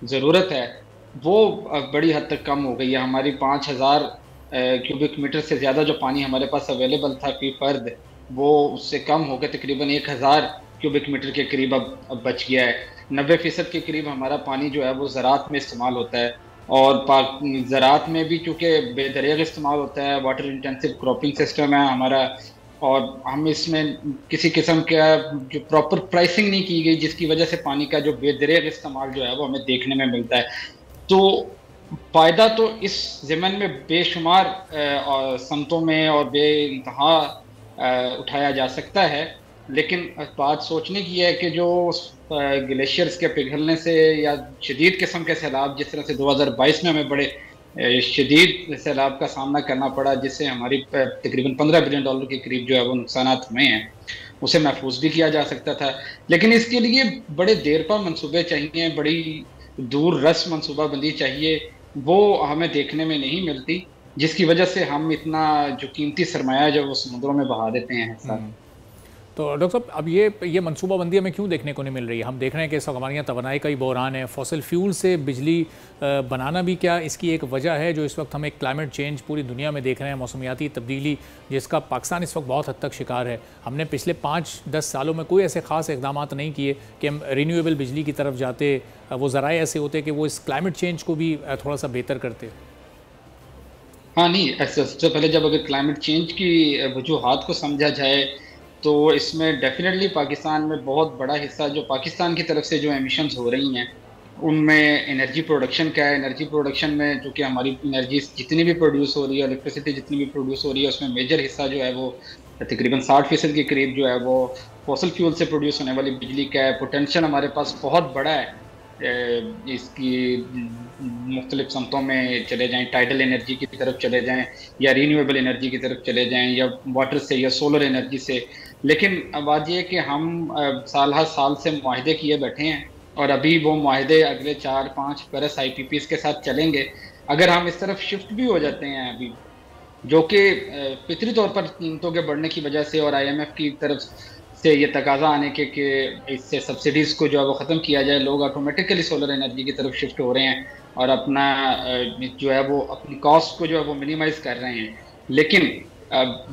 ज़रूरत है, वो बड़ी हद तक कम हो गई है। हमारी 5000 क्यूबिक मीटर से ज़्यादा जो पानी हमारे पास अवेलेबल था फी फर्द, वो उससे कम हो गया, तकरीबन 1000 क्यूबिक मीटर के करीब अब बच गया है। 90% के करीब हमारा पानी जो है वो ज़राअत में इस्तेमाल होता है, और ज़राअत में भी चूँकि बेदरिग इस्तेमाल होता है, वाटर इंटेंसिव क्रॉपिंग सिस्टम है हमारा, और हम इसमें किसी किस्म का जो प्रॉपर प्राइसिंग नहीं की गई, जिसकी वजह से पानी का जो बेदरिग इस्तेमाल जो है वो हमें देखने में मिलता है। तो फ़ायदा तो इस ज़मन में बेशुमार समतों में और बेइंतहा उठाया जा सकता है, लेकिन बात सोचने की है कि जो ग्लेशियर्स के पिघलने से या शदीद किस्म के सैलाब, जिस तरह से 2022 में हमें बड़े शदीद सैलाब का सामना करना पड़ा, जिससे हमारी तकरीबन 15 बिलियन डॉलर के करीब जो है वो नुकसानात हुए हैं, उसे महफूज भी किया जा सकता था। लेकिन इसके लिए बड़े देरपा मंसूबे चाहिए, बड़ी दूर रस मनसूबाबंदी चाहिए, वो हमें देखने में नहीं मिलती, जिसकी वजह से हम इतना जो कीमती सरमाया जो वो समुद्रों में बहा देते हैं। तो डॉक्टर साहब, अब ये मनसूबाबंदी हमें क्यों देखने को नहीं मिल रही है? हम देख रहे हैं कि इस वक्त हमारे यहाँ तवानाई का ही बहरान है, फॉसिल फ्यूल से बिजली बनाना भी क्या इसकी एक वजह है जो इस वक्त हम एक क्लाइमेट चेंज पूरी दुनिया में देख रहे हैं, मौसमियाती तब्दीली, जिसका पाकिस्तान इस वक्त बहुत हद तक शिकार है। हमने पिछले 5-10 सालों में कोई ऐसे ख़ास इकदाम नहीं किए कि हम रीन्यूएबल बिजली की तरफ जाते, वो ज़राए ऐसे होते कि वो इस क्लाइमेट चेंज को भी थोड़ा सा बेहतर करते। हाँ, नहीं, सबसे पहले जब अगर क्लाइमेट चेंज की वजूहात को समझा जाए तो इसमें डेफिनेटली पाकिस्तान में बहुत बड़ा हिस्सा जो पाकिस्तान की तरफ से जो एमिशंस हो रही हैं, उनमें एनर्जी प्रोडक्शन का है। एनर्जी प्रोडक्शन में जो कि हमारी एनर्जी जितनी भी प्रोड्यूस हो रही है, इलेक्ट्रिसिटी जितनी भी प्रोड्यूस हो रही है, उसमें मेजर हिस्सा जो है वो तकरीबन 60% के करीब जो है वो फॉसिल फ्यूल से प्रोड्यूस होने वाली बिजली का है। पोटेंशियल हमारे पास बहुत बड़ा है, इसकी मुख्तलिफ समतों में चले जाएं, टाइडल एनर्जी की तरफ चले जाएं, या रीन्यूएबल एनर्जी की तरफ चले जाएं, या वाटर से या सोलर एनर्जी से। लेकिन बात यह कि हम साल हर साल से मुआहदे किए बैठे हैं, और अभी वो मुआहदे अगले 4-5 बरस IPPs के साथ चलेंगे। अगर हम इस तरफ शिफ्ट भी हो जाते हैं अभी, जो कि फितरी तौर पर कीमतों के बढ़ने की वजह से और IMF की तरफ से ये तकाजा आने के कि इससे सब्सिडीज़ को जो है वो ख़त्म किया जाए, लोग ऑटोमेटिकली सोलर एनर्जी की तरफ शिफ्ट हो रहे हैं और अपना जो है वो अपनी कॉस्ट को जो है वो मिनिमाइज़ कर रहे हैं। लेकिन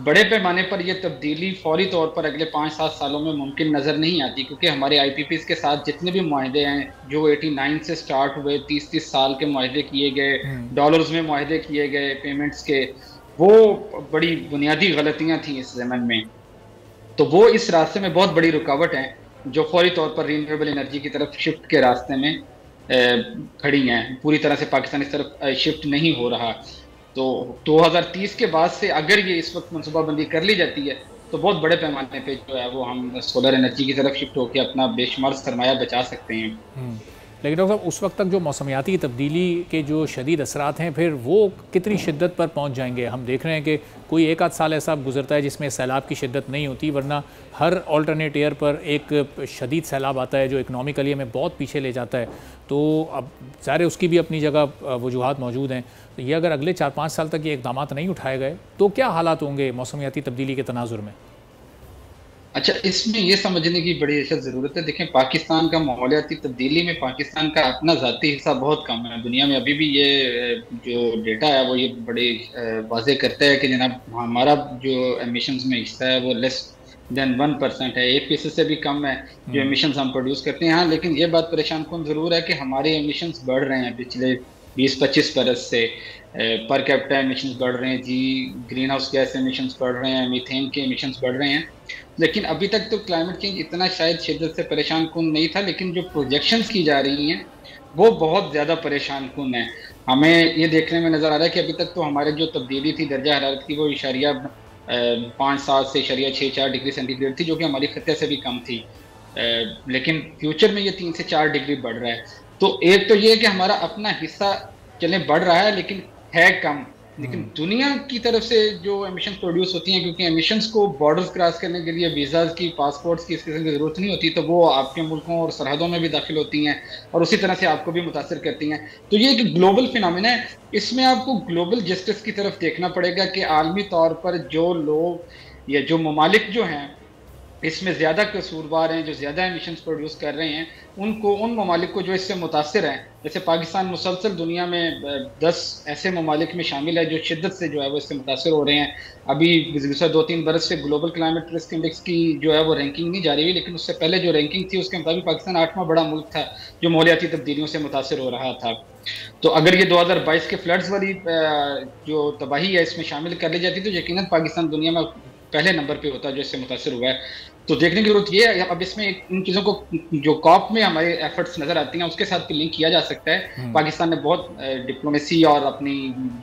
बड़े पैमाने पर यह तब्दीली फौरी तौर पर अगले 5-7 सालों में मुमकिन नज़र नहीं आती, क्योंकि हमारे IPPs के साथ जितने भी मुआहदे हैं जो 89 से स्टार्ट हुए, 30-30 साल के मुआहदे किए गए, डॉलर्स में मुआहदे किए गए पेमेंट्स के, वो बड़ी बुनियादी गलतियाँ थी इस ज़मन में। तो वो इस रास्ते में बहुत बड़ी रुकावट है जो फौरी तौर पर रीन्यूएबल एनर्जी की तरफ शिफ्ट के रास्ते में खड़ी हैं। पूरी तरह से पाकिस्तान इस तरफ शिफ्ट नहीं हो रहा। तो 2030 के बाद से अगर ये इस वक्त मनसूबाबंदी कर ली जाती है तो बहुत बड़े पैमाने पे जो है वो हम सोलर एनर्जी की तरफ शिफ्ट होकर अपना बेशुमार सरमाया बचा सकते हैं। लेकिन डॉक्टर साहब, उस वक्त तक जो मौसमियाती तब्दीली के जो शदीद असरात हैं, फिर वो कितनी शिद्दत पर पहुंच जाएंगे? हम देख रहे हैं कि कोई 1 आध साल ऐसा गुजरता है जिसमें सैलाब की शिद्दत नहीं होती, वरना हर ऑल्टरनेट ईयर पर एक शदीद सैलाब आता है जो इकनॉमिकली हमें बहुत पीछे ले जाता है। तो अब ज़ाहिर उसकी भी अपनी जगह वजूहात मौजूद हैं। तो ये अगर अगले 4-5 साल तक ये इकदाम नहीं उठाए गए तो क्या हालात होंगे मौसमियाती तब्दीली के तनाजुर में? अच्छा, इसमें ये समझने की बड़ी अशद ज़रूरत है। देखें, पाकिस्तान का माहौलियाती तब्दीली में पाकिस्तान का अपना ज़ाती हिस्सा बहुत कम है। दुनिया में अभी भी ये जो डेटा है वो ये बड़े वाज़ेह करता है कि जनाब हमारा जो एमिशंस में हिस्सा है वो लेस देन 1% है, 1% से भी कम है जो एमिशंस हम प्रोड्यूस करते हैं। हाँ, लेकिन ये बात परेशान कुन ज़रूर है कि हमारे एमिशंस बढ़ रहे हैं। पिछले 20-25 बरस से। पर कैपिटा एमिशंस बढ़ रहे हैं जी, ग्रीन हाउस गैस एमिशंस बढ़ रहे हैं, मीथेन के एमिशंस बढ़ रहे हैं। लेकिन अभी तक तो क्लाइमेट चेंज इतना शायद शिद्दत से परेशान कुन नहीं था, लेकिन जो प्रोजेक्शंस की जा रही हैं वो बहुत ज़्यादा परेशान कुन है। हमें ये देखने में नज़र आ रहा है कि अभी तक तो हमारे जो तब्दीली थी दर्जा हरारत की वो इशारिया 5-7 से इशारिया 6-4 डिग्री सेंटीग्रेड थी, जो कि हमारी खत्ते से भी कम थी। लेकिन फ्यूचर में ये 3 से 4 डिग्री बढ़ रहा है। तो एक तो ये है कि हमारा अपना हिस्सा चले बढ़ रहा है लेकिन है कम। लेकिन दुनिया की तरफ से जो एमिशंस प्रोड्यूस होती हैं, क्योंकि एमिशंस को बॉर्डर्स क्रॉस करने के लिए वीज़ाज की, पासपोर्ट्स की, इस किस्म की ज़रूरत नहीं होती, तो वो आपके मुल्कों और सरहदों में भी दाखिल होती हैं और उसी तरह से आपको भी मुतासर करती हैं। तो ये एक ग्लोबल फिनोमेना है। इसमें आपको ग्लोबल जस्टिस की तरफ देखना पड़ेगा कि आलमी तौर पर जो लोग या जो ममालिक जो हैं इसमें ज़्यादा कसूरवार हैं, जो ज़्यादा एमिशंस प्रोड्यूस कर रहे हैं, उनको, उन ममालिक को जो इससे मुतासर हैं, जैसे पाकिस्तान मुसलसल दुनिया में 10 ऐसे ममालिक में शामिल है जो शिद्दत से जो है वो इससे मुतासर हो रहे हैं। अभी गुज़श्ता 2-3 बरस से ग्लोबल क्लाइमेट रिस्क इंडेक्स की जो है वो रैंकिंग नहीं जारी हुई, लेकिन उससे पहले जो रैंकिंग थी उसके मुताबिक पाकिस्तान 8वां बड़ा मुल्क था जो माहौलियाती तब्दीलियों से मुतासर हो रहा था। तो अगर ये 2022 के फ्लड्स वाली जो तबाही है इसमें शामिल कर ली जाती तो यकीनन पाकिस्तान दुनिया में पहले नंबर पे होता है जो इससे मुतासर हुआ है। तो देखने की जरूरत ये है। अब इसमें इन चीज़ों को जो कॉप में हमारे एफर्ट्स नज़र आती हैं उसके साथ भी लिंक किया जा सकता है। पाकिस्तान ने बहुत डिप्लोमेसी और अपनी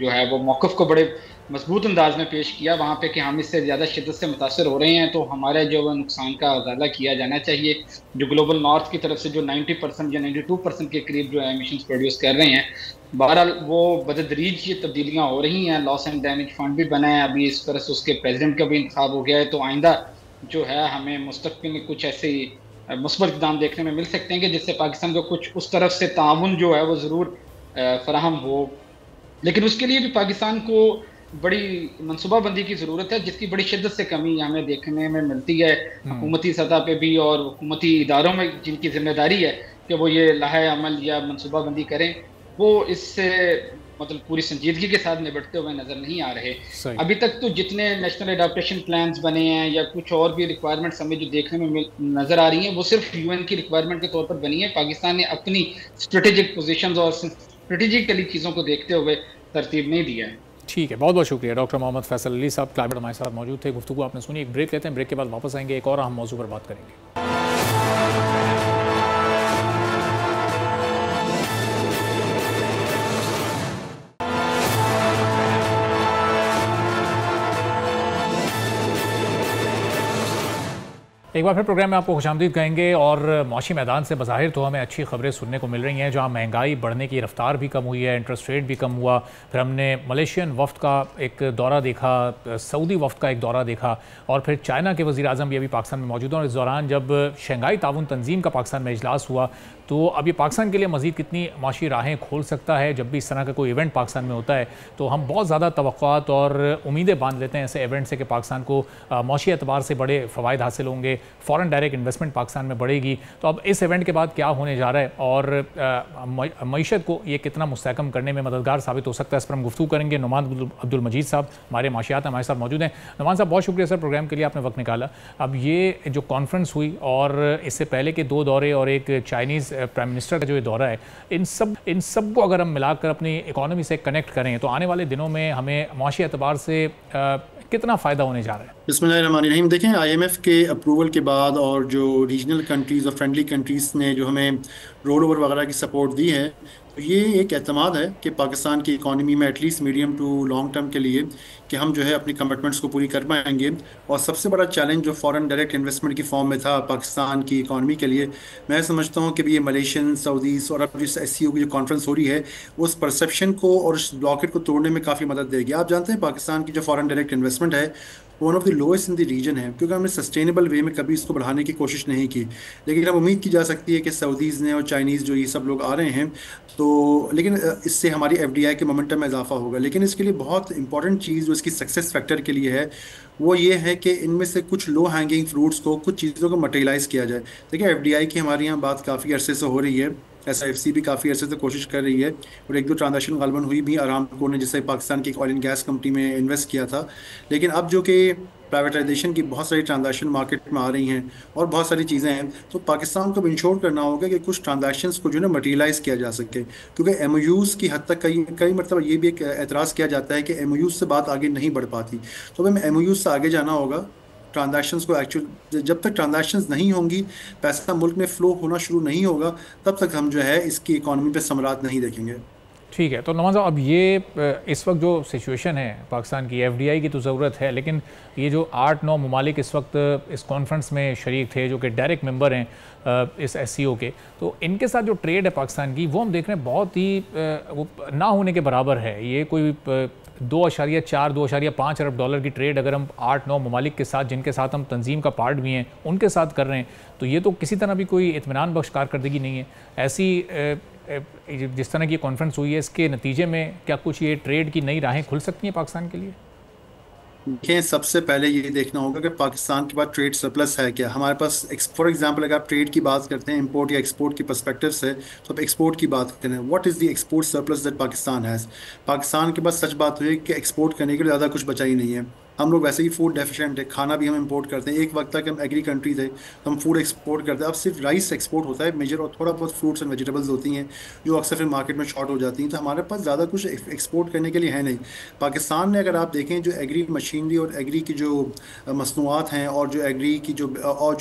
जो है वो मौक़िफ़ को बड़े मजबूत अंदाज में पेश किया वहाँ पे कि हम इससे ज़्यादा शिद्दत से मुतासर हो रहे हैं, तो हमारे जो है नुकसान का अज़ाला किया जाना चाहिए। जो ग्लोबल नॉर्थ की तरफ से जो 90% या 92% के करीब जो एमिशंस प्रोड्यूस कर रहे हैं, बहरहाल वो बतदरीज ये तब्दीलियाँ हो रही हैं। लॉस एंड डैमेज फंड भी बना है, अभी इस तरह से उसके प्रेसिडेंट का भी इंतखाब हो गया है। तो आइंदा जो है हमें मुस्तक़बिल में कुछ ऐसे मुस्बत इक़दाम देखने में मिल सकते हैं कि जिससे पाकिस्तान को कुछ उस तरफ से ताउन जो है वो ज़रूर फ़राहम हो। लेकिन उसके लिए भी पाकिस्तान को बड़ी मनसूबाबंदी की ज़रूरत है, जिसकी बड़ी शिद्दत से कमी हमें देखने में मिलती है हुकूमती सतह पे भी और हुकूमती इदारों में, जिनकी जिम्मेदारी है कि वो ये लाहे अमल या मनसूबाबंदी करें, वो इससे मतलब पूरी संजीदगी के साथ निपटते हुए नजर नहीं आ रहे। अभी तक तो जितने नेशनल एडाप्टेशन प्लान्स बने हैं या कुछ और भी रिक्वायरमेंट्स हमें जो देखने में नजर आ रही हैं वो सिर्फ यूएन की रिक्वायरमेंट के तौर पर बनी है। पाकिस्तान ने अपनी स्ट्रेटेजिक पोजीशंस और स्ट्रेटेजिकली चीज़ों को देखते हुए तरतीब नहीं दिया है। ठीक है, बहुत बहुत शुक्रिया डॉक्टर मोहम्मद फैसल अली साहब, क्लाइमेट हमारे साथ मौजूद थे। गुफ्तगू आपने सुनी। एक ब्रेक लेते हैं, ब्रेक के बाद वापस आएंगे, एक और अहम मौजू पर बात करेंगे। एक बार फिर प्रोग्राम में आपको खुशामदीद कहेंगे। और मौशी मैदान से बज़ाहिर तो हमें अच्छी खबरें सुनने को मिल रही हैं, जहां महंगाई बढ़ने की रफ्तार भी कम हुई है, इंटरेस्ट रेट भी कम हुआ। फिर हमने मलेशियन वफ़्द का एक दौरा देखा, सऊदी वफ़्द का एक दौरा देखा, और फिर चाइना के वज़ीर आज़म भी अभी पाकिस्तान में मौजूद हैं। और इस दौरान जब शंघाई ताउन तंजीम का पाकिस्तान में इजलास हुआ, तो अब ये पाकिस्तान के लिए मज़ीद कितनी माशी राहें खोल सकता है। जब भी इस तरह का कोई इवेंट पाकिस्तान में होता है तो हम बहुत ज़्यादा तवक्कुआत और उम्मीदें बांध लेते हैं ऐसे इवेंट से कि पाकिस्तान को माशी एतबार से बड़े फ़वाइद हासिल होंगे, फ़ॉरेन डायरेक्ट इन्वेस्टमेंट पाकिस्तान में बढ़ेगी। तो अब इस इवेंट के बाद क्या होने जा रहा है और मईशत को ये कितना मुस्तहकम करने में मददगार साबित हो सकता है, इस पर हम गुफ्तगू करेंगे। नुमान अब्दुल मजीद साहब हमारे माशियात हमारे साथ मौजूद हैं। नुमान साहब, बहुत शुक्रिया सर प्रोग्राम के लिए, आपने वक्त निकाला। अब ये जो कॉन्फ्रेंस हुई और इससे पहले के 2 दौरे और एक चाइनीज़ प्राइम मिनिस्टर का जो ये दौरा है, इन सब को अगर हम मिलाकर अपनी इकॉनमी से कनेक्ट करें तो आने वाले दिनों में हमें माशी एतबार से कितना फ़ायदा होने जा रहा है? बिस्मिल्लाहिर्रहमानिर्रहीम। देखें, IMF के अप्रूवल के बाद और जो रीजनल कंट्रीज़ और फ्रेंडली कंट्रीज़ ने जो हमें रोल ओवर वगैरह की सपोर्ट दी है, तो ये एक एतमाद है कि पाकिस्तान की इकॉनमी में at least medium to long term के लिए कि हम जो है अपनी कमिटमेंट्स को पूरी कर पाएंगे। और सबसे बड़ा चैलेंज जो फॉरेन डायरेक्ट इन्वेस्टमेंट की फॉर्म में था पाकिस्तान की इकॉनमी के लिए, मैं समझता हूँ कि ये मलेशियन, सऊदीज़ और अब जिस SCO की जो कॉन्फ्रेंस हो रही है उस परसेप्शन को और उस ब्लॉकेट को तोड़ने में काफ़ी मदद देगी। आप जानते हैं पाकिस्तान की जो फॉरेन डायरेक्ट इन्वेस्टमेंट है one of the lowest in the region है, क्योंकि हमने सस्टेनेबल वे में कभी इसको बढ़ाने की कोशिश नहीं की। लेकिन अब उम्मीद की जा सकती है कि सऊदीज़ ने और चाइनीज़ जो ये सब लोग आ रहे हैं, तो लेकिन इससे हमारी FDI के मोमेंटम में इजाफा होगा। लेकिन इसके लिए बहुत इंपॉर्टेंट चीज़ जो इसकी सक्सेस फैक्टर के लिए है वो ये है कि इनमें से कुछ लो हैंगिंग फ्रूट्स को, कुछ चीज़ों को मटेरियलाइज़ किया जाए। देखिए, FDI की हमारे यहाँ बात काफ़ी अरसे से हो रही है SIFC भी काफ़ी अर्से से कोशिश कर रही है, और एक दो ट्रांजैक्शन गालबन हुई भी अरामको ने, जिससे पाकिस्तान की एक ऑयल एंड गैस कंपनी में इन्वेस्ट किया था। लेकिन अब जो कि प्राइवेटाइजेशन की बहुत सारी ट्रांजैक्शन मार्केट में आ रही हैं और बहुत सारी चीज़ें हैं, तो पाकिस्तान को अब इंश्योर करना होगा कि कुछ ट्रांजैक्शंस को जो है ना मटीरियलाइज किया जा सके, क्योंकि MOUs की हद तक कई कई मतलब ये भी एक एतराज़ किया जाता है कि MOUs से बात आगे नहीं बढ़ पाती। तो हमें MOUs से आगे जाना होगा, ट्रांजैक्शंस को एक्चुअल जब तक ट्रांजैक्शंस नहीं होंगी, पैसा मुल्क में फ़्लो होना शुरू नहीं होगा, तब तक हम जो है इसकी इकॉनमी पे समरात नहीं देखेंगे। ठीक है, तो नवाज़ साहब, अब ये इस वक्त जो सिचुएशन है पाकिस्तान की, FDI की तो ज़रूरत है, लेकिन ये जो 8-9 ममालिक इस वक्त इस कॉन्फ्रेंस में शरीक थे जो कि डायरेक्ट मेंबर हैं इस SCO के, तो इनके साथ जो ट्रेड है पाकिस्तान की, वो हम देख रहे हैं बहुत ही वो ना होने के बराबर है। ये कोई 2.4-2.5 अरब डॉलर की ट्रेड अगर हम 8-9 ममालिक के साथ, जिनके साथ हम तंजीम का पार्ट भी हैं, उनके साथ कर रहे हैं, तो ये तो किसी तरह भी कोई इत्मीनान बख्श कारकर्दगी नहीं है। ऐसी जिस तरह की कॉन्फ्रेंस हुई है, इसके नतीजे में क्या कुछ ये ट्रेड की नई राहें खुल सकती हैं पाकिस्तान के लिए? देखें, सबसे पहले ये देखना होगा कि पाकिस्तान के पास ट्रेड सरप्लस है क्या। हमारे पास फॉर एग्जांपल अगर आप ट्रेड की बात करते हैं, इंपोर्ट या एक्सपोर्ट की पर्सपेक्टिव से, तो आप एक्सपोर्ट की बात करते हैं। What is the export surplus that Pakistan has. Pakistan के पास सच बात हुई कि एक्सपोर्ट करने के लिए ज़्यादा कुछ बचा ही नहीं है। हम लोग वैसे ही फूड डेफिशिएंट है, खाना भी हम इंपोर्ट करते हैं। एक वक्त तक हम एग्री कंट्री थे, तो हम फूड एक्सपोर्ट करते हैं। अब सिर्फ राइस एक्सपोर्ट होता है मेजर, और थोड़ा बहुत फ्रूट्स एंड वेजिटेबल्स होती हैं जो अक्सर फिर मार्केट में शॉर्ट हो जाती हैं। तो हमारे पास ज़्यादा कुछ एक्सपोर्ट करने के लिए है नहीं। पाकिस्तान ने अगर आप देखें, जो एग्री मशीनरी और एग्री की जो मसनूआत हैं और जो एग्री की जो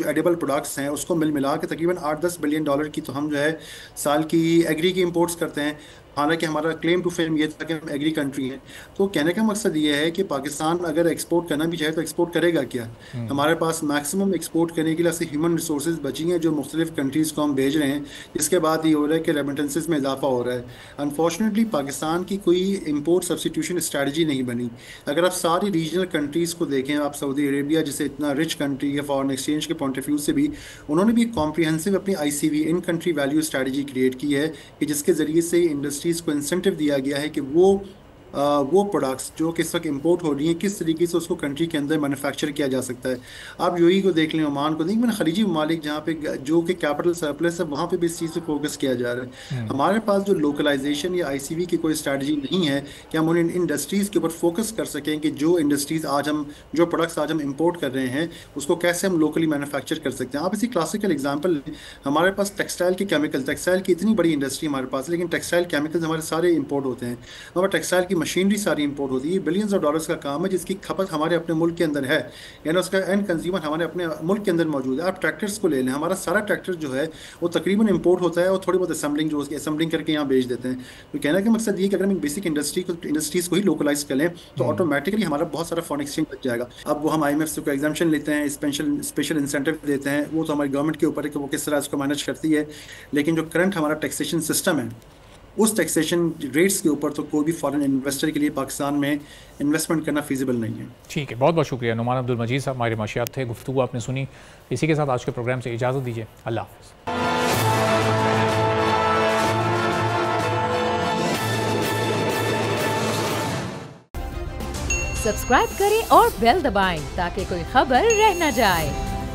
एडिबल प्रोडक्ट्स हैं, उसको मिला के तकरीबन 8-10 बिलियन डॉलर की तो हम जो है साल की एग्री की इंपोर्ट्स करते हैं। हालांकि हमारा क्लेम टू फेम ये था कि हम एग्री कंट्री हैं। तो कहने का मकसद ये है कि पाकिस्तान अगर एक्सपोर्ट करना भी चाहे तो एक्सपोर्ट करेगा क्या। हमारे पास मैक्सिमम एक्सपोर्ट करने के लिए ऐसे ह्यूमन रिसोर्सेज बची हैं जो मुख्तलिफ कंट्रीज़ को हम भेज रहे हैं, जिसके बाद ये हो रहा है कि रेमिटेंसेस में इजाफा हो रहा है। अनफॉर्चुनेटली पाकिस्तान की कोई इम्पोर्ट सब्सिट्यूशन स्ट्रैटेजी नहीं बनी। अगर आप सारी रीजनल कंट्रीज़ को देखें, आप सऊदी अरेबिया जैसे इतना रिच कंट्री है फॉरेन एक्सचेंज के पॉइंट ऑफ व्यू से भी, उन्होंने भी कॉम्प्रिहेंसिव अपनी ICV in country value strategy create की है कि जिसके ज़रिए से इंडस्ट्रीज़ को इंसेंटिव दिया गया है कि वो प्रोडक्ट्स जो कि इस वक्त इम्पोर्ट हो रही हैं, किस तरीके से उसको कंट्री के अंदर मैन्युफैक्चर किया जा सकता है। आप UAE को देख लें, ओमान को देख, मैंने खलीजी ममालिक जहाँ पे जो कि कैपिटल सरप्लस है, वहाँ पे भी इस चीज़ पे फोकस किया जा रहा है। हमारे पास जो लोकलाइजेशन या ICV की कोई स्ट्रैटेजी नहीं है कि हम उन इंडस्ट्रीज़ के ऊपर फोकस कर सकें कि जो इंडस्ट्रीज़ जो प्रोडक्ट्स आज हम इम्पोर्ट कर रहे हैं, उसको कैसे हम लोकली मैन्युफैक्चर कर सकते हैं। आप इसी क्लासिकल एग्जाम्पल लें, हमारे पास टेक्सटाइल की केमिकल, टेक्सटाइल की इतनी बड़ी इंडस्ट्री हमारे पास, लेकिन टेक्सटाइल केमिकल्स हमारे सारे इम्पोर्ट होते हैं। हमारे टेक्सटाइल की मशीनरी सारी इंपोर्ट होती है। बिलियंस ऑफ डॉलर्स का काम है जिसकी खपत हमारे अपने मुल्क के अंदर है, यानी उसका एंड कंज्यूमर हमारे अपने मुल्क के अंदर मौजूद है। आप ट्रैक्टर्स को ले लें, हमारा सारा ट्रैक्टर जो है वो तकरीबन इंपोर्ट होता है और थोड़ी बहुत असेंबलिंग करके यहाँ बेच देते हैं। तो कहने का मकसद ये कि अगर हम बेसिक इंडस्ट्रीज को ही लोकलाइज कर लें तो ऑटोमेटिकली हमारा बहुत सारा फॉरेन एक्सचेंज बच जाएगा। अब वो हम IMF से कोई एग्जाम्पशन लेते हैं, स्पेशल इंसेंटिव देते हैं, वो तो हमारी गवर्नमेंट के ऊपर है कि वो किस तरह इसको मैनेज करती है। लेकिन जो करंट हमारा टैक्सेशन सिस्टम है, उस टैक्सेशन रेट्स के ऊपर तो कोई भी फॉरेन इन्वेस्टर के लिए पाकिस्तान में इन्वेस्टमेंट करना फिजिबल नहीं है। ठीक है, बहुत बहुत शुक्रिया नुमान अब्दुल मजीद साहब, हमारे माशियात थे, गुफ्तगू आपने सुनी। इसी के साथ आज के प्रोग्राम से इजाज़त दीजिए, अल्लाह हाफ़िज़। सब्सक्राइब करें और बेल दबाएं ताकि कोई खबर रह न जाए।